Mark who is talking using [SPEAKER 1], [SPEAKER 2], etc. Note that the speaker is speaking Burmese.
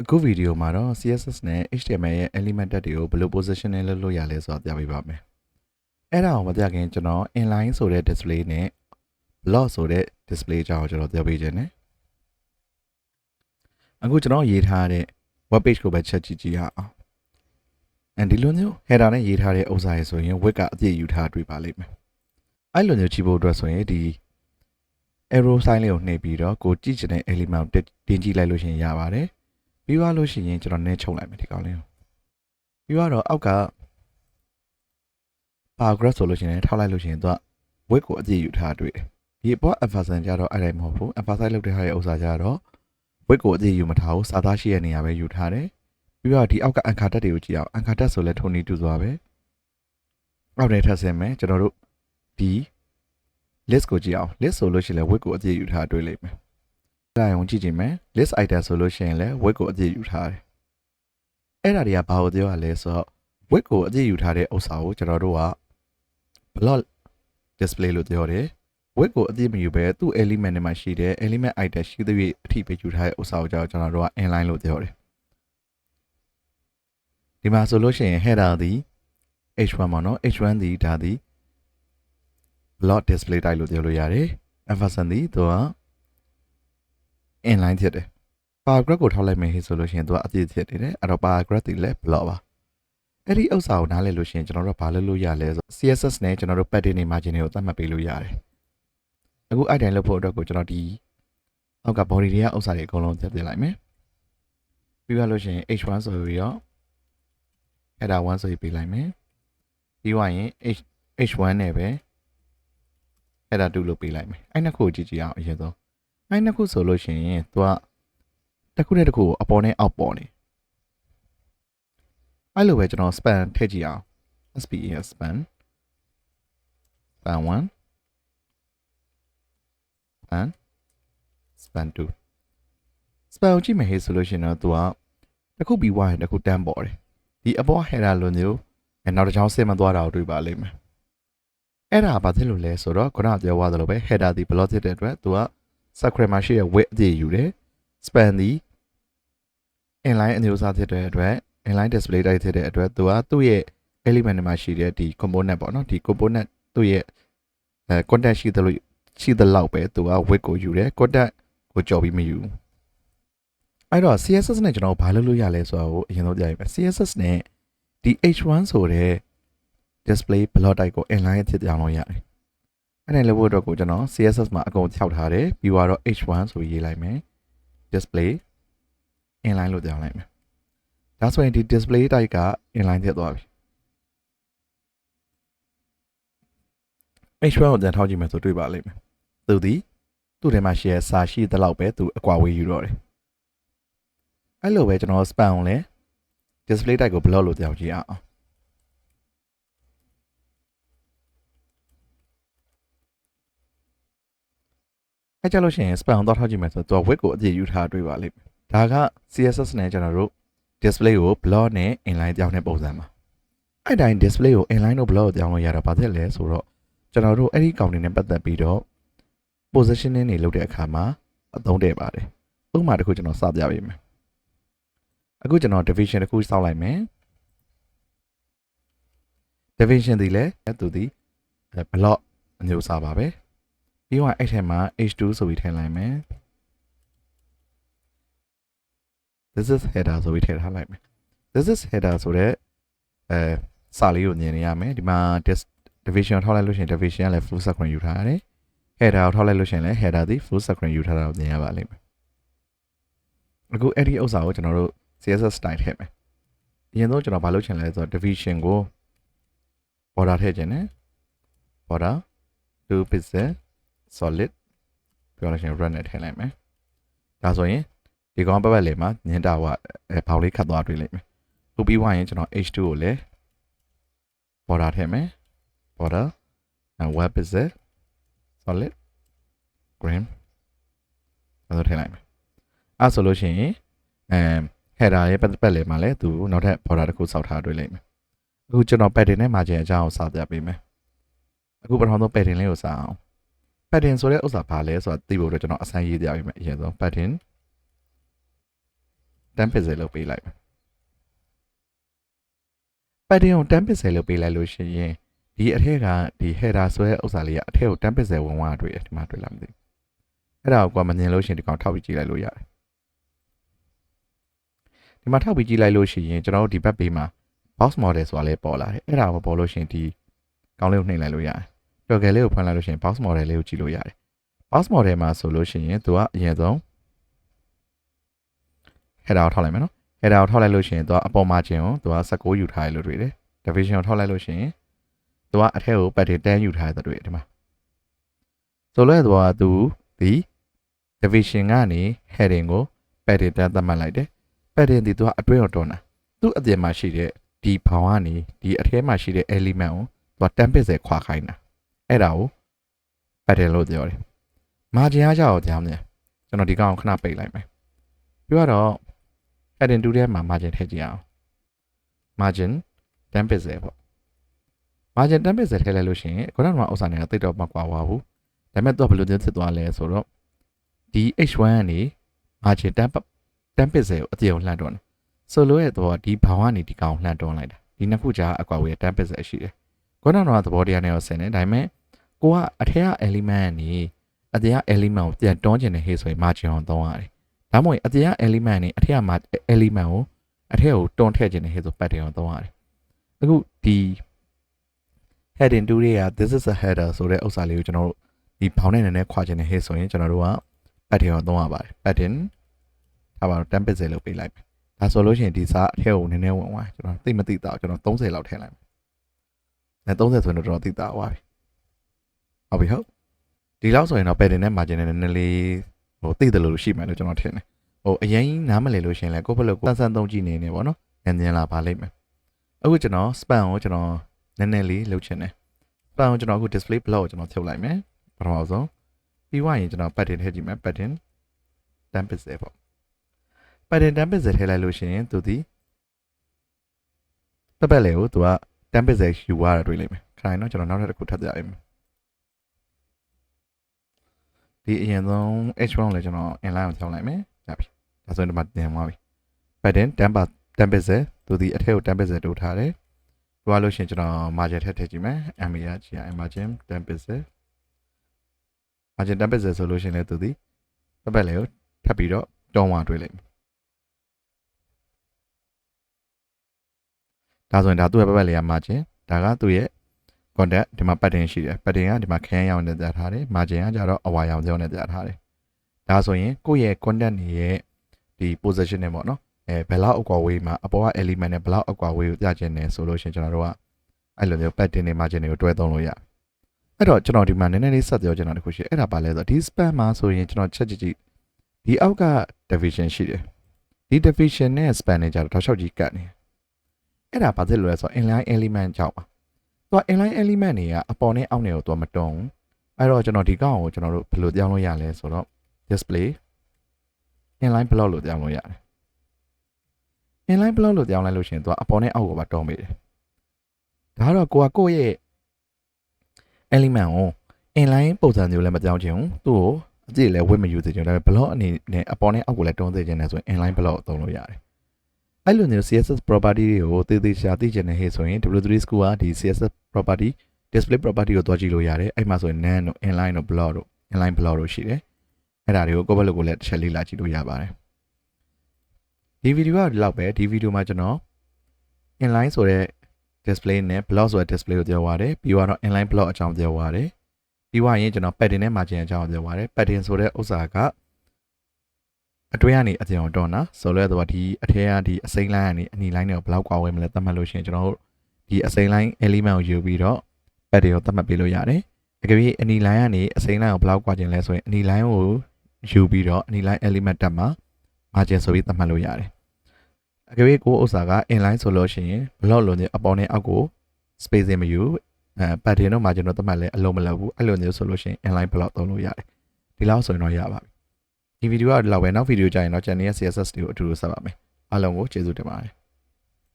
[SPEAKER 1] အခုဗီဒီယိုမှာတော့ CSS နဲ့ HTML ရဲ့ element တက်တွေကိုဘယ်လို positioning လုပ်လို့ရလဲဆိုတာပြပေးပါမယ်။အဲ့ဒါအောင်မပြခင်ကျွန်တော် inline ဆိုတဲ့ display နဲ့ block ဆိုတဲ့ display အကြောင်းကိုကျွန်တော်ပြောပြခြင်းနဲ့အခုကျွန်တော်ရေးထားတဲ့ web page ကိုပဲချက်ကြည့်ကြည့်ရအောင်။အဲဒီလိုမျိုး header နဲ့ရေးထားတဲ့ဥစ္စာရေဆိုရင် width ကအပြည့်ယူထားတွေ့ပါလိမ့်မယ်။အဲ့လိုမျိုးကြည့်ဖို့အတွက်ဆိုရင်ဒီ arrow sign လေးကိုနှိပ်ပြီးတော့ကိုကြည့်ချင်တဲ့ element ကိုတင်ကြည့်လိုက်လို့ရှိရင်ရပါတယ်။ပြီးသွားလို့ရှိရင်ကျွန်တော်နည်းချုပ်လိုက်မယ်ဒီကောင်လေးကိုပြီးတော့အောက်က paragraph ဆိုလို့ရှိရင်ထောက်လိုက်လို့ရှိရင်သူက width ကိုအပြည့်ယူထားတွေ့တယ်ဒီအပေါ် emphasize ကြတော့အဲ့ဒါမဟုတ်ဘူး emphasize လုပ်တဲ့ဟာရဲ့ဥစ္စာကြတော့ width ကိုအပြည့်ယူမထားဘူးစာသားရှိတဲ့နေရာပဲယူထားတယ်ပြီးတော့ဒီအောက်က anchor tag တွေကိုကြည့်အောင် anchor tag ဆိုလဲထုံနေတူသွားပဲအောက်ထဲထပ်ဆင်းမယ်ကျွန်တော်တို့ဒီ list ကိုကြည့်အောင် list ဆိုလို့ရှိရင်လဲ width ကိုအပြည့်ယူထားတွေ့လိမ့်မယ်ဒါရုံကြည့်ကြည့်မယ် list item ဆိုလို့ရှိရင်လဲ width ကိုအပြည့်ယူထားတယ်အဲ့ဒါတွေကဘာကိုပြောရလဲဆိုတော့ width ကိုအပြည့်ယူထားတဲ့ဥစ္စာကိုကျွန်တော်တို့က block display လို့ပြောတယ် width ကိုအပြည့်မယူဘဲသူ့ element တွေမှာရှိတဲ့ element item ရှိတဲ့အထိပဲယူထားတဲ့ဥစ္စာကိုကျွန်တော်တို့က inline လို့ပြောတယ်ဒီမှာဆိုလို့ရှိရင် header သည် h1 ပေါ့နော် h1 သည်ဒါသည် block display type လို့ပြောလို့ရတယ် emphasis သည်သူက inline ဖြစ်တယ် paragraph ကိုထောက်လိုက်မယ်ဆိုလို့ရှိရင်သူကအပြည့်ဖြစ်နေတယ်အဲ့တော့ paragraph သည်လည်း block ပါအဲ့ဒီဥစ္စာကိုနားလည်လို့ရှိရင်ကျွန်တော်တို့ကဘာလုပ်လို့ရလဲဆို CSS နဲ့ကျွန်တော်တို့ padding တွေ margin တွေကိုသတ်မှတ်ပေးလို့ရတယ်အခုအဲ့တိုင်းလုပ်ဖို့အတွက်ကိုကျွန်တော်ဒီအောက်က body တွေကဥစ္စာတွေအကုန်လုံးထည့်ပြလိုက်မယ်ပြီးသွားလို့ရှိရင် h1 ဆိုပြီးတော့ header 1ဆိုပြီးပေးလိုက်မယ်ပြီးသွားရင် h1 နဲ့ပဲ header 2လို့ပေးလိုက်မယ်အဲ့နှစ်ခုကိုကြည့်ကြည့်အောင်အရင်ဆုံးအဲ့နှစ်ခုဆိုလို့ရှိရင်သူကတစ်ခုနဲ့တစ်ခုကိုအပေါ်နဲ့အောက်ပေါ်နေအဲ့လိုပဲကျွန်တော် span ထည့်ကြည့်အောင် span 1 and span 2 span ကိုကြည့်မယ်ဟေ့ဆိုလို့ရှိရင်တော့သူကတစ်ခုပြီးွားရင်တစ်ခုတန်းပေါ်တယ်ဒီအပေါ် header လိုမျိုးနောက်တစ်ချောင်းဆင်းမသွားတာကိုတွေ့ပါလိမ့်မယ်အဲ့ဒါဘာဖြစ်လို့လဲဆိုတော့ခုနကပြောသွားသလိုပဲ header ဒီ block ဖြစ်တဲ့အတွက်သူက circle မှာရှိတဲ့ width အပြည့်ယူတယ် span ဒီ inline အမျိုးအစားဖြစ်တဲ့အတွက် inline display type ဖြစ်တဲ့အတွက်သူကသူ့ရဲ့ element တွေမှာရှိတဲ့ဒီ component ပေါ့နော်ဒီ component သူ့ရဲ့content ရှိတဲ့လောက်ပဲသူက width ကိုယူတယ် content ကိုကြော်ပြီးမယူအဲ့တော့ CSS နဲ့ကျွန်တော်ဘာလုပ်လို့ရလဲဆိုတာကိုအရင်ဆုံးပြရမယ် CSS နဲ့ဒီ H1 ဆိုတဲ့ display block type ကို inline အဖြစ်ပြောင်းလို့ရတယ်အဲ့ဒါလည်းဖို့အတွက်ကိုကျွန်တော် CSS မှာအကုန်ဖြောက်ထားတယ်ပြီးတော့ H1 ဆိုရေးလိုက်မယ် display inline လို့ပြောင်းလိုက်မယ်ဒါဆိုရင်ဒီ display type က inline ဖြစ်သွားပြီ H1 ကိုပြန်ထောက်ကြည့်မယ်ဆိုတွေ့ပါလိမ့်မယ်သူထဲမှာရှိတဲ့စာရှိတဲ့လောက်ပဲသူအကွာဝေးယူတော့တယ်အဲ့လိုပဲကျွန်တော် span ကိုလည်း display type ကို block လို့ပြောင်းကြည့်အောင်အဲ့ကြလို့ရှိရင် span ကိုတော့ထောက်ကြည့်မယ်ဆိုတော့ width ကိုအပြည့်ယူထားတွေ့ပါလိမ့်မယ်ဒါက CSS နဲ့ကျွန်တော်တို့ display ကို block နဲ့ inline ပြောင်းတဲ့ပုံစံပါအဲ့တိုင်း display ကို inline တို့ block ကိုပြောင်းလို့ရတော့ဘာဖြစ်လဲဆိုတော့ကျွန်တော်တို့အဲ့ဒီကောင်တွေနဲ့ပတ်သက်ပြီးတော့ positioning တွေလုပ်တဲ့အခါမှာအသုံးတည့်ပါတယ်ဥပမာတစ်ခုကျွန်တော်စပြပေးမယ်အခုကျွန်တော် division တစ်ခုစောက်လိုက်မယ် division ဒီလဲသူဒီ block အမျိုးအစားပါပဲပြီးတော့အဲ့ထဲမှာ h2 ဆိုပြီးထည့်လိုက်မယ် this is header ဆိုပြီးထည့်ထားလိုက်မယ် this is header ဆိုတဲ့စာလေးကိုမြင်နေရမယ်ဒီမှာ division ထောက်လိုက်လို့ရှိရင် division ကလည်း full screen ယူထားရတယ် header ကိုထောက်လိုက်လို့ရှိရင်လည်း header ဒီ full screen ယူထားတာကိုမြင်ရပါလိမ့်မယ်အခုအဲ့ဒီဥစ္စာကိုကျွန်တော်တို့ CSS style ထည့်မယ်အရင်ဆုံးကျွန်တော်ဘာလုပ်ချင်လဲဆိုတော့ division ကို border ထည့်ခြင်းနဲ့ border 2 pixel solid ပြောလို့ရှိရင် run နဲ့ထည့်လိုက်မယ်ဒါဆိုရင်ဒီကောင်ပတ်ပတ်လေးမှာညင်တာကဘောင်လေးခတ်သွားတွေ့လိမ့်မယ်ဥပြီးွားရင်ကျွန်တော် h2 ကိုလည်း border ထည့်မယ် border and web pixel solid green အဲ့ဒါထည့်လိုက်မယ်အဲ့ဆိုလို့ရှိရင်header ရဲ့ပတ်လေးမှာလည်းသူနောက်ထပ် border တစ်ခုစောက်ထားတွေ့လိမ့်မယ်အခုကျွန်တော် padding နဲ့ margin အကြောင်းကိုစပြပေးမယ်အခုပထမဆုံး padding လေးကိုစအောင် padding ဆိုတဲ့ဥစ္စာဘာလဲဆိုတာသိဖို့အတွက်ကျွန်တော်အစမ်းရေးပြပေးမယ်အရင်ဆုံး padding 10 pixel လောက်ပေးလိုက်မယ် padding ကို10 pixel လောက်ပေးလိုက်လို့ရှိရင်ဒီအထက်ကဒီ header ဆွဲဥစ္စာလေးကအထက်ကို10 pixel ဝင်သွားတွေ့တယ်ဒီမှာတွေ့လားမသိဘူးအဲ့ဒါကိုမမြင်လို့ရှိရင်ဒီကောင်ထောက်ပြီးကြည့်လိုက်လို့ရတယ်ဒီမှာထောက်ပြီးကြည့်လိုက်လို့ရှိရင်ကျွန်တော်တို့ဒီဘက်ဘေးမှာ box model ဆိုတာလေးပေါ်လာတယ်အဲ့ဒါကိုပေါ်လို့ရှိရင်ဒီကောင်းလေးကိုနှိပ်လိုက်လို့ရတယ်တော်ကယ်လေးကိုဖွင့်လိုက်လို့ရှိရင် box model လေးကိုကြည့်လို့ရတယ် box model မှာဆိုလို့ရှိရင်သူကအရင်ဆုံး header ကိုထောက်လိုက်မယ်နော် header ကိုထောက်လိုက်လို့ရှိရင်သူကအပေါ် margin ကိုသူက16ယူထားရလို့တွေ့တယ် division ကိုထောက်လိုက်လို့ရှိရင်သူကအထက်ကို padding 10ယူထားရတွေ့တယ်ဒီမှာဆိုလို့သူကသူဒီ division ကနေ heading ကို padding 10သတ်မှတ်လိုက်တယ် padding ဒီသူကအတွင်းကိုတွန်းတာသူ့အပြင်မှာရှိတဲ့ဒီဘောင်ကနေဒီအထဲမှာရှိတဲ့ element ကိုသူက10 pixel ခွာခိုင်းတာအဲ့ဒါကို padding လို့ပြောတယ် margin အားကြောက်ကြောင်းเนี่ยကျွန်တော်ဒီကောင်ကိုခဏပိတ်လိုက်မယ်ပြီးတော့ heading 2ထဲမှာ margin ထည့်ကြည့်အောင် margin 10 pixel ပေါ့ margin 10 pixel ထည့်လိုက်လို့ရှိရင်ခုနကဥစ္စာတွေကတိတ်တော့မကွာပါဘူးဒါပေမဲ့သူကဘယ်လိုဖြစ်သွားလဲဆိုတော့ဒီ h1 ကနေ margin 10 pixel ကိုအပြင်ကိုလှမ်းတွန်းတယ်ဆိုလို့ရဲ့တော့ဒီဘောင်ကနေဒီကောင်လှမ်းတွန်းလိုက်တာဒီနှစ်ခုကြားအကွာဝေး10 pixel ရှိတယ်ခုနကတော့သဘောတရားနဲ့ရောဆင်တယ်ဒါပေမဲ့ကိုကအထက်က element ကနေအပြင်က element ကိုပြန်တွန်းချင်တဲ့ဟေးဆိုရင် margin ကိုသုံးရတယ်ဒါမှမဟုတ်အပြင်က element နေအထက်က element ကိုအထက်ကိုတွန်းထည့်ချင်တဲ့ဟေးဆို padding ကိုသုံးရတယ်အခုဒီ heading 2တွေက this is a header ဆိုတဲ့ဥစ္စာလေးကိုကျွန်တော်တို့ဒီဘောင်နဲ့နည်းနည်းခွာချင်တဲ့ဟေးဆိုရင်ကျွန်တော်တို့က padding ကိုသုံးရပါတယ် padding ထားပါတော့10 pixel လောက်ပေးလိုက်မယ်ဒါဆိုလို့ရှိရင်ဒီစာအထက်ကိုနည်းနည်းဝင်သွားကျွန်တော်သိမသိတော့ကျွန်တော်30လောက်ထည့်လိုက်မယ်30ဆိုရင်တော့သိတာသွားပြီဟုတ်ပြီဟုတ်ဒီလောက်ဆိုရင်တော့ padding နဲ့ margin နဲ့နည်းနည်းလေးဟိုသိတယ်လို့ရှိမှလို့ကျွန်တော်ထင်တယ်ဟိုအရင်နားမလည်လို့ရှင်လဲကိုယ့်ဘက်လို့ကိုယ်ဆန်းသုံးကြည့်နေနေပေါ့နော်ညံလာပါလိမ့်မယ်အခုကျွန်တော် span ကိုကျွန်တော်နည်းနည်းလေးလုပ်ချင်တယ် span ကိုကျွန်တော်အခု display block ကိုကျွန်တော်ဖြုတ်လိုက်မယ်ပထမဆုံးပြီးွားရင်ကျွန်တော် padding ထည့်ကြည့်မယ် padding 10 pixel ပေါ့ padding 10 pixel ထည့်လိုက်လို့ရှိရင်သူဒီပတ်ပတ်လေကိုသူက10 pixel ယူသွားတာတွေ့လိမ့်မယ်ခိုင်းတော့ကျွန်တော်နောက်ထပ်တစ်ခုထပ်ပြရမယ်ဒီအရင်ဆုံး h1 လည်းကျွန်တော် inline ကိုဖြောင်းလိုက်မယ်ရပြီဒါဆိုရင်ဒီမှာတင်သွားပြီ padding 10 pixel သူဒီအထက်ကို10 pixel တိုးထားတယ်ပြောလို့ရှိရင်ကျွန်တော် margin ထည့်ကြည့်မယ် margin 10 pixel margin 10 pixel ဆိုလို့ရှိရင်လည်းသူဒီပတ်ပတ်လေကိုထပ်ပြီးတော့တွန်းသွားတွေ့လိမ့်မယ်ဒါဆိုရင်ဒါသူ့ရဲ့ပတ်ပတ်လေက margin ဒါကသူ့ရဲ့ content ဒီမှာ padding ရှိတယ် padding ကဒီမှာခရမ်းရောင်နဲ့ပြထားတယ် margin ကကြတော့အဝါရောင်ကြောင်းနဲ့ပြထားတယ်ဒါဆိုရင်ကိုယ့်ရဲ့ content တွေရဲ့ဒီ position နဲ့ပေါ့နော်ဘယ်လောက်အကွာဝေးမှာအပေါ်က element နဲ့ဘယ်လောက်အကွာဝေးကိုပြချင်တယ်ဆိုလို့ရှိရင်ကျွန်တော်တို့ကအဲ့လိုမျိုး padding နဲ့ margin တွေကိုတွဲသုံးလို့ရအဲ့တော့ကျွန်တော်ဒီမှာနည်းနည်းလေးဆက်ပြောချင်တာတစ်ခုရှိအဲ့ဒါပါလဲဆိုတော့ဒီ span မှာဆိုရင်ကျွန်တော်ချက်ကြည့်ဒီအောက်က division ရှိတယ်ဒီ division နဲ့ span နဲ့ကြတော့ထောက်လျှောက်ကြီးကတ်နေအဲ့ဒါဘာဖြစ်လို့လဲဆိုတော့ inline element ကြောင့်ပါသူက inline element တွေကအပေါ်နဲ့အောက်နဲ့ကိုသူကမတုံးအဲ့တော့ကျွန်တော်ဒီကောင်ကိုကျွန်တော်တို့ဘယ်လိုပြောင်းလို့ရလဲဆိုတော့ display inline block လို့ပြောင်းလို့ရတယ် inline block လို့ပြောင်းလိုက်လို့ရှိရင်သူကအပေါ်နဲ့အောက်ကိုပါတုံးပေးတယ်ဒါကတော့ကိုယ့်ရဲ့ element ကို inline ပုံစံမျိုးလည်းမပြောင်းချင်ဘူးသူ့ကိုအကြည့်လည်းဝတ်မယူသေးချင်ဘူးဒါပေမဲ့ block အနေနဲ့အပေါ်နဲ့အောက်ကိုလည်းတုံးသေးချင်တယ်ဆိုရင် inline block ကိုသုံးလို့ရတယ်အဲ့လိုမျိုး CSS property တွေကိုသေသေးချာသိချင်တဲ့ဟဲ့ဆိုရင် W3 School ကဒီ CSS property display property ကိုတွားကြည့်လို့ရတယ်အဲ့မှာဆိုရင် none တို့ inline တို့ block တို့ inline block တို့ရှိတယ်အဲ့ဒါတွေကိုကိုယ့်ဘက်လိုကိုလည်းတစ်ချက်လေ့လာကြည့်လို့ရပါတယ်ဒီဗီဒီယိုကဒီလောက်ပဲဒီဗီဒီယိုမှာကျွန်တော် inline ဆိုတဲ့ display နဲ့ block ဆိုတဲ့ display ကိုပြောသွားတယ်ပြီးတော့ inline block အကြောင်းပြောသွားတယ်ပြီးွားရင်ကျွန်တော် padding နဲ့ margin အကြောင်းပြောသွားတယ် padding ဆိုတဲ့ဥစ္စာကအတွင်းကနေအပြင်အောင်တွန်းတာဆိုတော့ဒီအထက်ကဒီအစိမ်းလိုင်းကနေအနီလိုင်းတွေကိုဘယ်လောက်ကွာဝေးမလဲသတ်မှတ်လို့ရှိရင်ကျွန်တော်တို့ဒီအစိမ်းလိုင်း element ကိုယူပြီးတော့ padding ကိုသတ်မှတ်ပေးလို့ရတယ်အကယ်၍အနီလိုင်းကနေအစိမ်းလိုင်းကိုဘယ်လောက်ကွာခြင်းလဲဆိုရင်အနီလိုင်းကိုယူပြီးတော့အနီလိုင်း element တက်မှာ margin ဆိုပြီးသတ်မှတ်လို့ရတယ်အကယ်၍ကိုဥစ္စာက inline ဆိုလို့ရှိရင်ဘယ်လောက်လုံးချင်းအပေါ်နဲ့အောက်ကို spacing မယူpadding တို့ margin တို့သတ်မှတ်လဲအလုံးမလောက်ဘူးအဲ့လိုမျိုးဆိုလို့ရှိရင် inline ဘယ်လောက်သုံးလို့ရတယ်ဒီလောက်ဆိုရင်တော့ရပါပြီဒီဗီဒီယိုကဒီလောက်ပဲနောက်ဗီဒီယိုကြရင်တော့ channel ရဲ့ CSS တွေကိုအတူတူဆက်ပါမယ်အားလုံးကိုကျေးဇူးတင်ပါတယ်